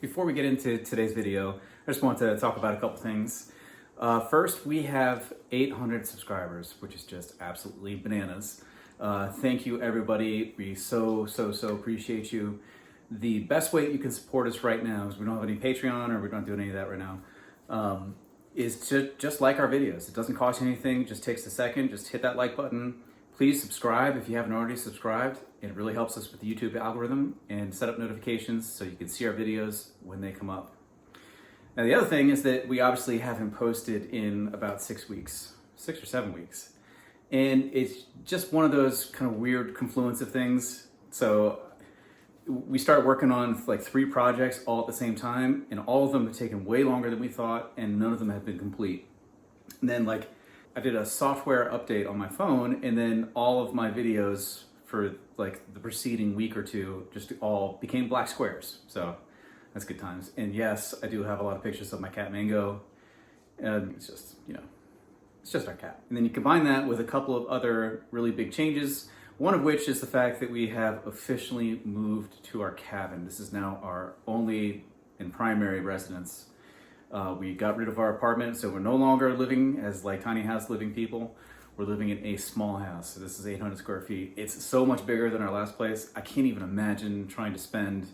before we get into today's video, I just want to talk about a couple things. First, we have 800 subscribers, which is just absolutely bananas. Thank you, everybody. We so appreciate you. The best way that you can support us right now is we don't have any Patreon or we don't do any of that right now. Is to just like our videos. It doesn't cost you anything, just takes a second. Just hit that like button. Please subscribe if you haven't already subscribed. It really helps us with the YouTube algorithm, and set up notifications so you can see our videos when they come up. Now the other thing is that we obviously haven't posted in about 6 weeks, 6 or 7 weeks. And it's just one of those kind of weird confluence of things. So we started working on like 3 projects all at the same time, and all of them have taken way longer than we thought, and none of them have been complete. And then like I did a software update on my phone, and then all of my videos for like the preceding week or two just all became black squares. So that's good times. And yes, I do have a lot of pictures of my cat Mango, and it's just, you know, it's just our cat. And then you combine that with a couple of other really big changes, one of which is the fact that we have officially moved to our cabin. This is now our only and primary residence. We got rid of our apartment, so we're no longer living as like tiny house living people. We're living in a small house. So this is 800 square feet. It's so much bigger than our last place. I can't even imagine trying to spend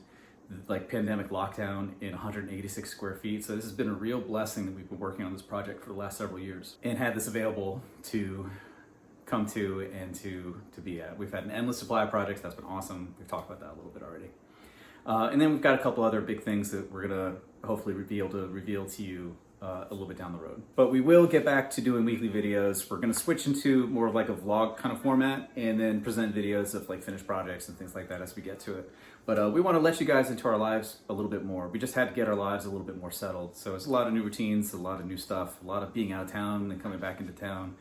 like pandemic lockdown in 186 square feet. So this has been a real blessing that we've been working on this project for the last several years and had this available to come to and to be at. We've had an endless supply of projects. That's been awesome. We've talked about that a little bit already. And then we've got a couple other big things that we're gonna hopefully be able to reveal to you a little bit down the road. But we will get back to doing weekly videos. We're gonna switch into more of like a vlog kind of format, and then present videos of like finished projects and things like that as we get to it. But we wanna let you guys into our lives a little bit more. We just had to get our lives a little bit more settled. So it's a lot of new routines, a lot of new stuff, a lot of being out of town and coming back into town.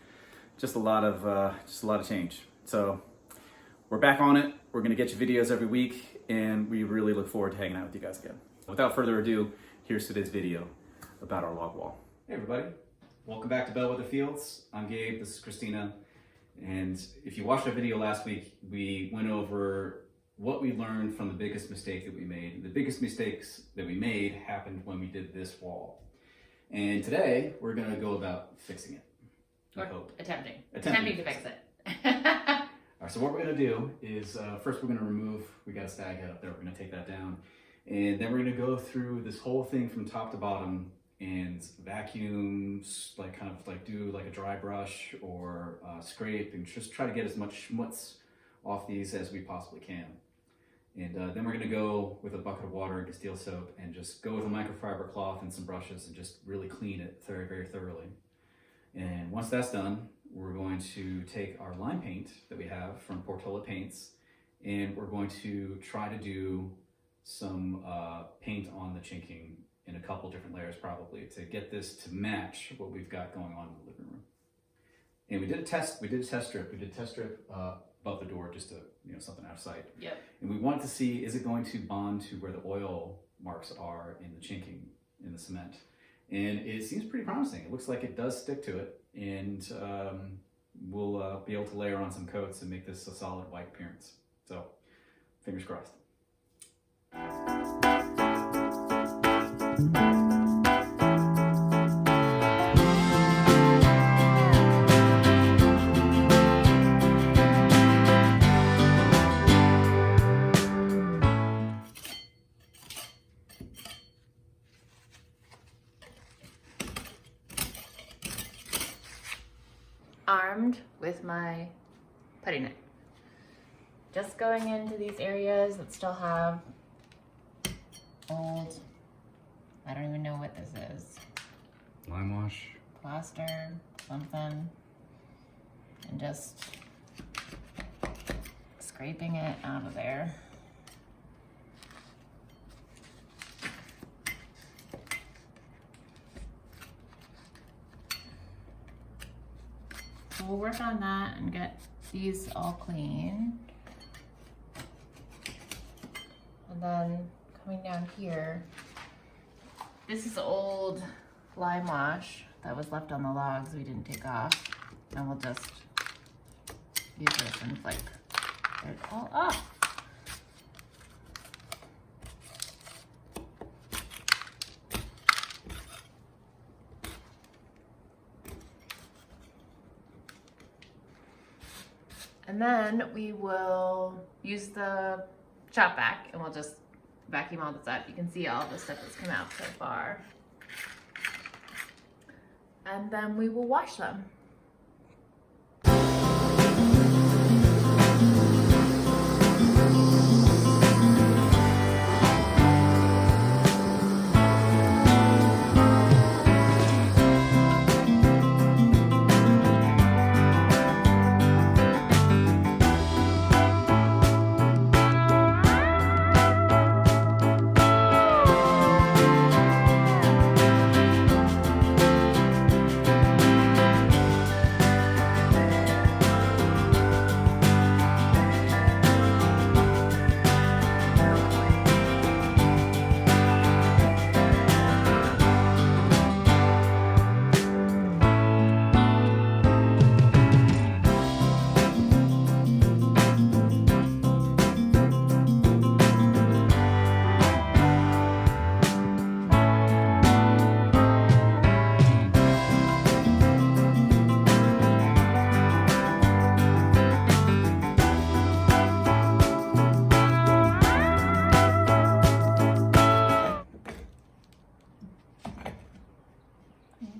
Just a lot of change. So we're back on it. We're gonna get you videos every week, and we really look forward to hanging out with you guys again. Without further ado, here's today's video about our log wall. Hey everybody, welcome back to Bellwether Fields. I'm Gabe, this is Christina. And if you watched our video last week, we went over what we learned from the biggest mistake that we made. The biggest mistakes that we made happened when we did this wall. And today, we're gonna go about fixing it. Or attempting to fix it. All right, so what we're gonna do is first we're gonna remove, we got a stag head up there, we're gonna take that down. And then we're gonna go through this whole thing from top to bottom and vacuum, like kind of like do like a dry brush or scrape, and just try to get as much schmutz off these as we possibly can. And then we're gonna go with a bucket of water and Castile soap and just go with a microfiber cloth and some brushes and just really clean it very thoroughly. And once that's done, we're going to take our lime paint that we have from Portola Paints, and we're going to try to do some paint on the chinking in a couple different layers probably to get this to match what we've got going on in the living room. And we did a test strip. We did a test strip above the door, just to, you know, something out of sight. Yep. And we wanted to see, is it going to bond to where the oil marks are in the chinking in the cement? And it seems pretty promising. It looks like it does stick to it, and we'll be able to layer on some coats and make this a solid white appearance. So, fingers crossed. Armed with my putty knife. Just going into these areas that still have old, I don't even know what this is. Lime wash. Plaster, something. And just scraping it out of there. So we'll work on that and get these all clean. And then coming down here, this is old lime wash that was left on the logs we didn't take off. And we'll just use this and like get it all off. And then we will use the chop vac and we'll just vacuum all this up. You can see all the stuff that's come out so far. And then we will wash them.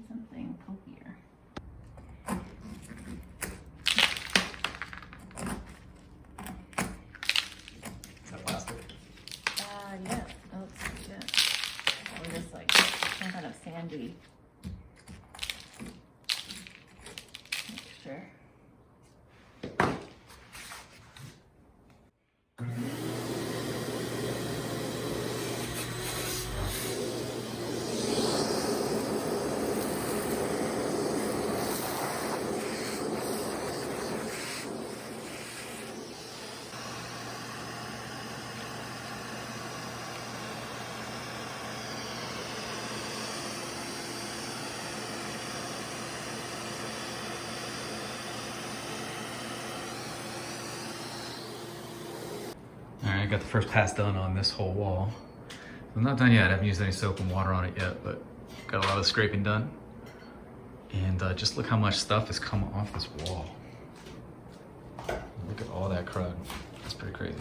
Something pokier. Is that plastic? Yeah. Oh, looks like it. Or just like some kind of sandy mixture. Alright, I got the first pass done on this whole wall. I'm not done yet, I haven't used any soap and water on it yet, but got a lot of scraping done. And just look how much stuff has come off this wall. Look at all that crud. That's pretty crazy.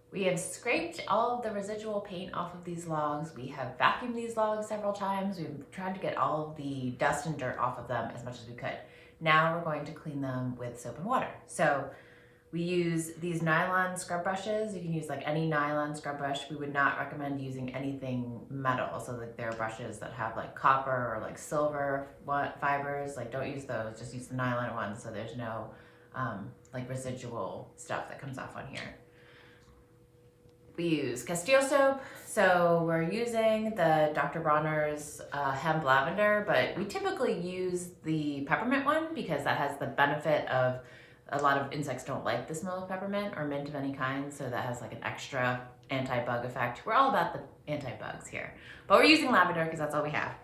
We have scraped all of the residual paint off of these logs. We have vacuumed these logs several times. We've tried to get all of the dust and dirt off of them as much as we could. Now we're going to clean them with soap and water. So we use these nylon scrub brushes. You can use like any nylon scrub brush. We would not recommend using anything metal. So like there are brushes that have like copper or like silver fibers. Like don't use those, just use the nylon ones so there's no like residual stuff that comes off on here. We use Castile soap, so we're using the Dr. Bronner's hemp lavender, but we typically use the peppermint one because that has the benefit of a lot of insects don't like the smell of peppermint or mint of any kind, so that has like an extra anti-bug effect. We're all about the anti-bugs here, but we're using lavender because that's all we have.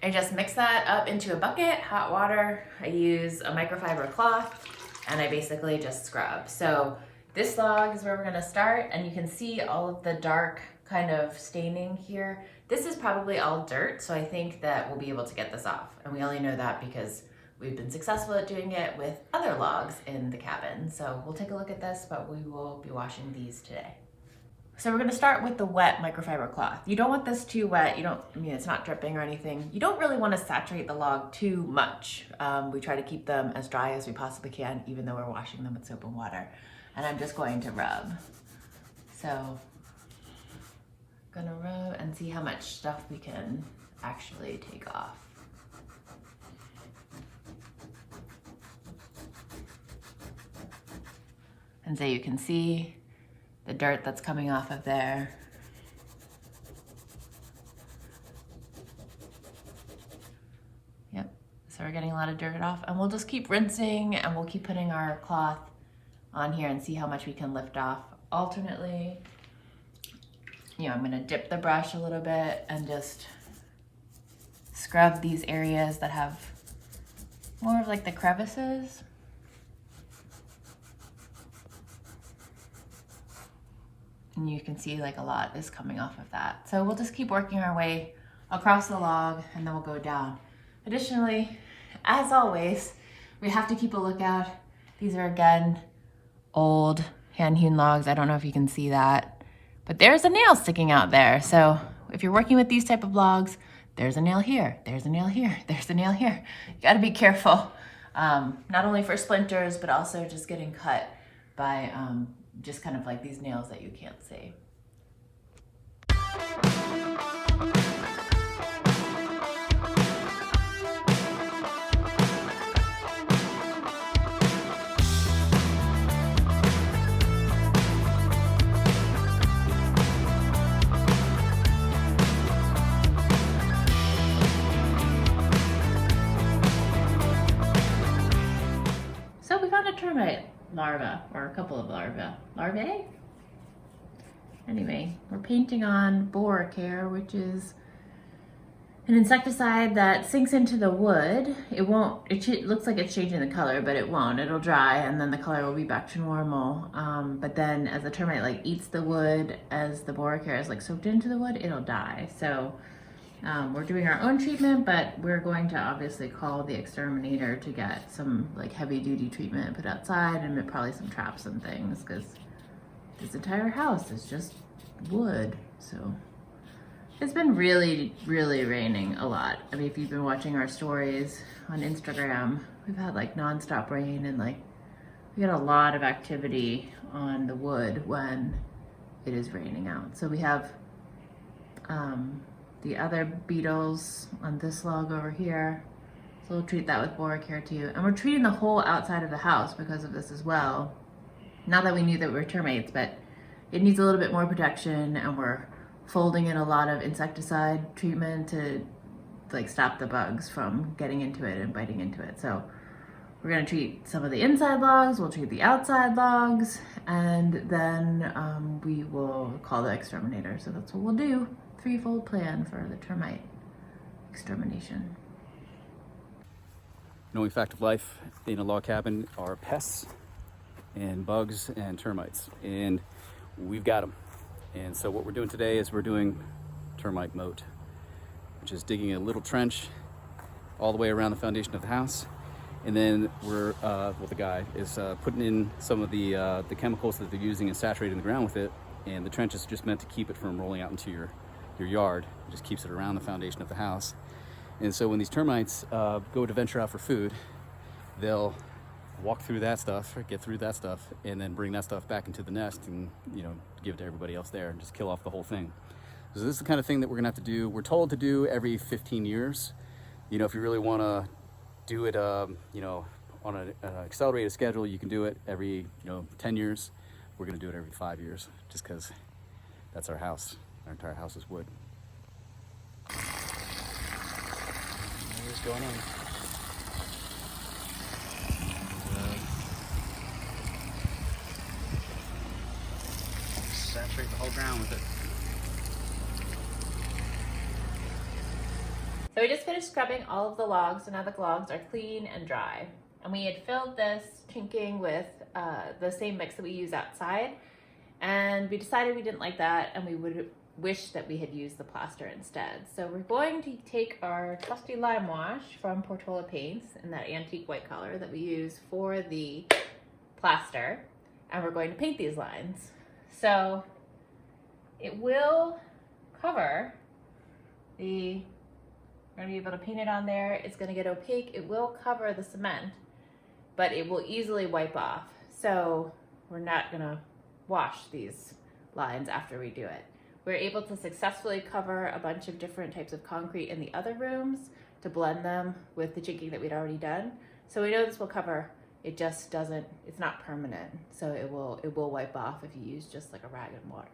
I just mix that up into a bucket, hot water. I use a microfiber cloth and I basically just scrub. So this log is where we're gonna start, and you can see all of the dark kind of staining here. This is probably all dirt, so I think that we'll be able to get this off. And we only know that because we've been successful at doing it with other logs in the cabin. So we'll take a look at this, but we will be washing these today. So we're gonna start with the wet microfiber cloth. You don't want this too wet. I mean, it's not dripping or anything. You don't really wanna saturate the log too much. We try to keep them as dry as we possibly can, even though we're washing them with soap and water. And I'm just going to rub. So, gonna rub and see how much stuff we can actually take off. And so you can see the dirt that's coming off of there. Yep, so we're getting a lot of dirt off, and we'll just keep rinsing and we'll keep putting our cloth on here and see how much we can lift off alternately. You know, I'm gonna dip the brush a little bit and just scrub these areas that have more of like the crevices. and you can see like a lot is coming off of that. So we'll just keep working our way across the log and then we'll go down. Additionally, as always, we have to keep a lookout. These are again, old hand-hewn logs. I don't know if you can see that, but there's a nail sticking out there. So if you're working with these type of logs, there's a nail here, there's a nail here, there's a nail here. You gotta be careful, not only for splinters, but also just getting cut by just kind of like these nails that you can't see. So we found a termite larva, or a couple of larvae? Anyway, we're painting on Boracare, which is an insecticide that sinks into the wood. It looks like it's changing the color, but it won't. It'll dry and then the color will be back to normal. But then as the termite like eats the wood, as the Boracare is like soaked into the wood, it'll die. So we're doing our own treatment, but we're going to obviously call the exterminator to get some like heavy duty treatment put outside and probably some traps and things, because this entire house is just wood. So it's been really, really raining a lot. I mean, if you've been watching our stories on Instagram, we've had like nonstop rain and like we got a lot of activity on the wood when it is raining out. So we have the other beetles on this log over here. So we'll treat that with Boracare too. And we're treating the whole outside of the house because of this as well. Not that we knew that we were termites, but it needs a little bit more protection, and we're folding in a lot of insecticide treatment to like stop the bugs from getting into it and biting into it. So we're gonna treat some of the inside logs, we'll treat the outside logs, and then we will call the exterminator. So that's what we'll do. Threefold plan for the termite extermination. Knowing fact of life in a log cabin are pests and bugs and termites, and we've got them. And so what we're doing today is we're doing termite moat, which is digging a little trench all the way around the foundation of the house. And then we're, the guy is putting in some of the chemicals that they're using and saturating the ground with it. And the trench is just meant to keep it from rolling out into your yard. It just keeps it around the foundation of the house. And so when these termites go to venture out for food, they'll walk through that stuff, or get through that stuff, and then bring that stuff back into the nest and, you know, give it to everybody else there and just kill off the whole thing. So this is the kind of thing that we're gonna have to do. We're told to do every 15 years. You know, if you really wanna do it, you know, on an accelerated schedule, you can do it every, 10 years. We're gonna do it every 5 years, just because that's our house. Our entire house is wood. What's going on? Saturate the whole ground with it. So we just finished scrubbing all of the logs, so now the logs are clean and dry. And we had filled this chinking with the same mix that we use outside, and we decided we didn't like that and we would wish that we had used the plaster instead. So we're going to take our trusty lime wash from Portola Paints in that antique white color that we use for the plaster, and we're going to paint these lines. So it will cover the, we're gonna be able to paint it on there. It's gonna get opaque. It will cover the cement, but it will easily wipe off. So we're not gonna wash these lines after we do it. We're able to successfully cover a bunch of different types of concrete in the other rooms to blend them with the chinking that we'd already done. So we know this will cover. It just doesn't, it's not permanent. So it will wipe off if you use just like a rag and water.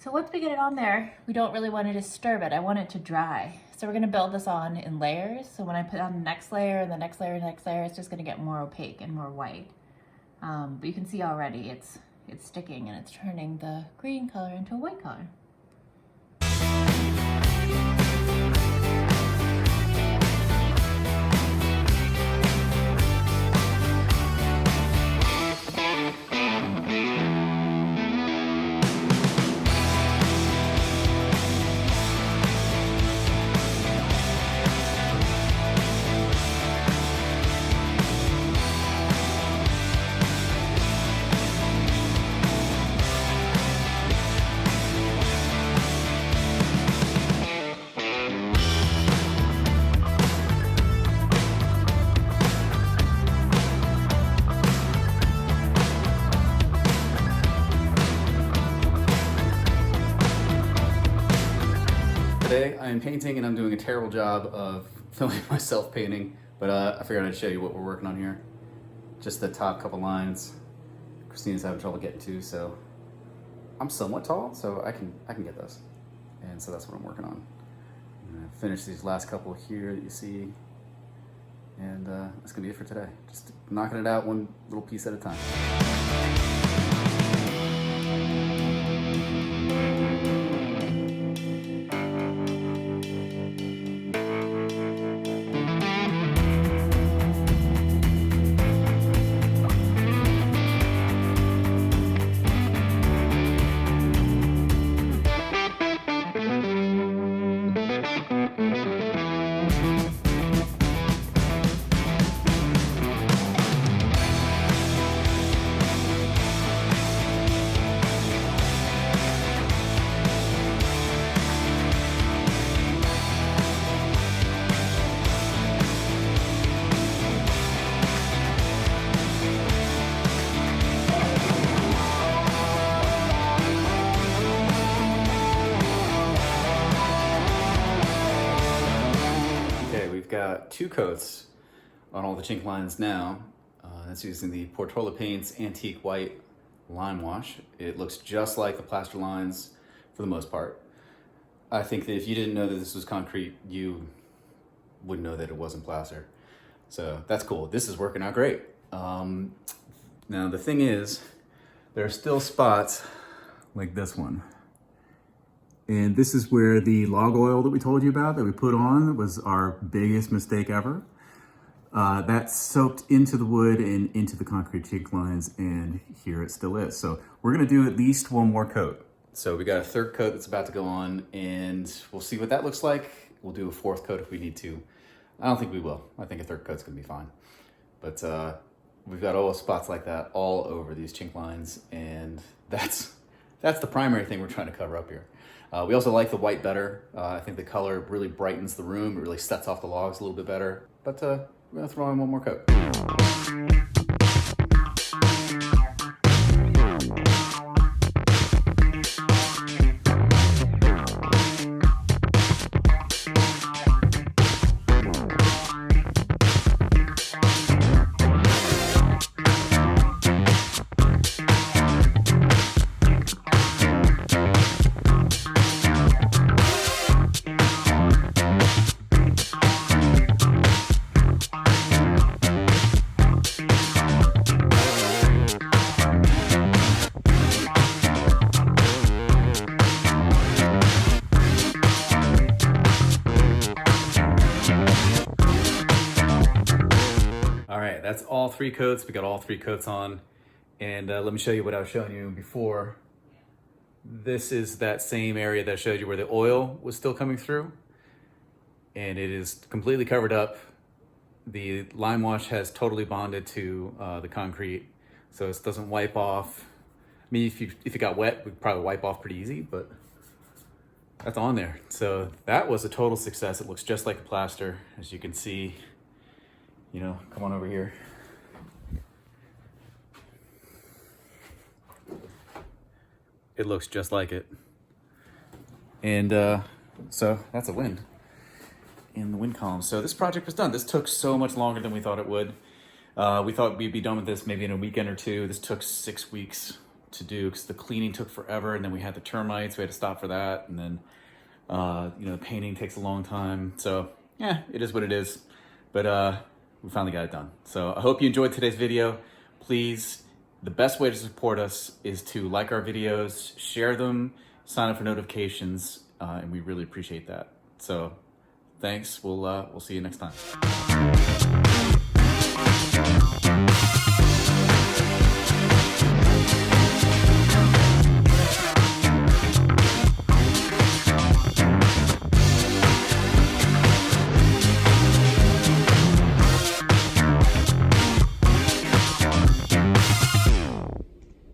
So once we get it on there, we don't really want to disturb it. I want it to dry. So we're gonna build this on in layers. So when I put on the next layer and the next layer and the next layer, it's just gonna get more opaque and more white. But you can see already it's sticking and it's turning the green color into a white color. Today I am painting and I'm doing a terrible job of filming myself painting, but I figured I'd show you what we're working on here. Just the top couple lines. Christina's having trouble getting to, so I'm somewhat tall, so I can get those. And so that's what I'm working on. I'm gonna finish these last couple here that you see, and that's gonna be it for today. Just knocking it out one little piece at a time. Got 2 coats on all the chink lines now. That's using the Portola Paints Antique White Lime Wash. It looks just like the plaster lines for the most part. I think that if you didn't know that this was concrete, you wouldn't know that it wasn't plaster. So that's cool. This is working out great. Now the thing is, there are still spots like this one. And this is where the log oil that we told you about that we put on was our biggest mistake ever. That soaked into the wood and into the concrete chink lines, and here it still is. So we're gonna do at least one more coat. So we got a 3rd coat that's about to go on, and we'll see what that looks like. We'll do a 4th coat if we need to. I don't think we will. I think a 3rd coat's gonna be fine. But we've got all spots like that all over these chink lines, and that's the primary thing we're trying to cover up here. We also like the white better. I think the color really brightens the room. It really sets off the logs a little bit better. But we're gonna throw in one more coat. That's all 3 coats. We got all 3 coats on. And let me show you what I was showing you before. This is that same area that I showed you where the oil was still coming through. And it is completely covered up. The lime wash has totally bonded to the concrete, so it doesn't wipe off. I mean, if it got wet, it would probably wipe off pretty easy, but that's on there. So that was a total success. It looks just like a plaster, as you can see. You know, come on over here. It looks just like it. And so that's a win in the wind column. So this project was done. This took so much longer than we thought it would. We thought we'd be done with this maybe in a weekend or 2. This took 6 weeks to do because the cleaning took forever, and then we had the termites. We had to stop for that, and then the painting takes a long time. So yeah, it is what it is. But we finally got it done. So I hope you enjoyed today's video. Please, the best way to support us is to like our videos, share them, sign up for notifications, and we really appreciate that. So thanks. We'll see you next time.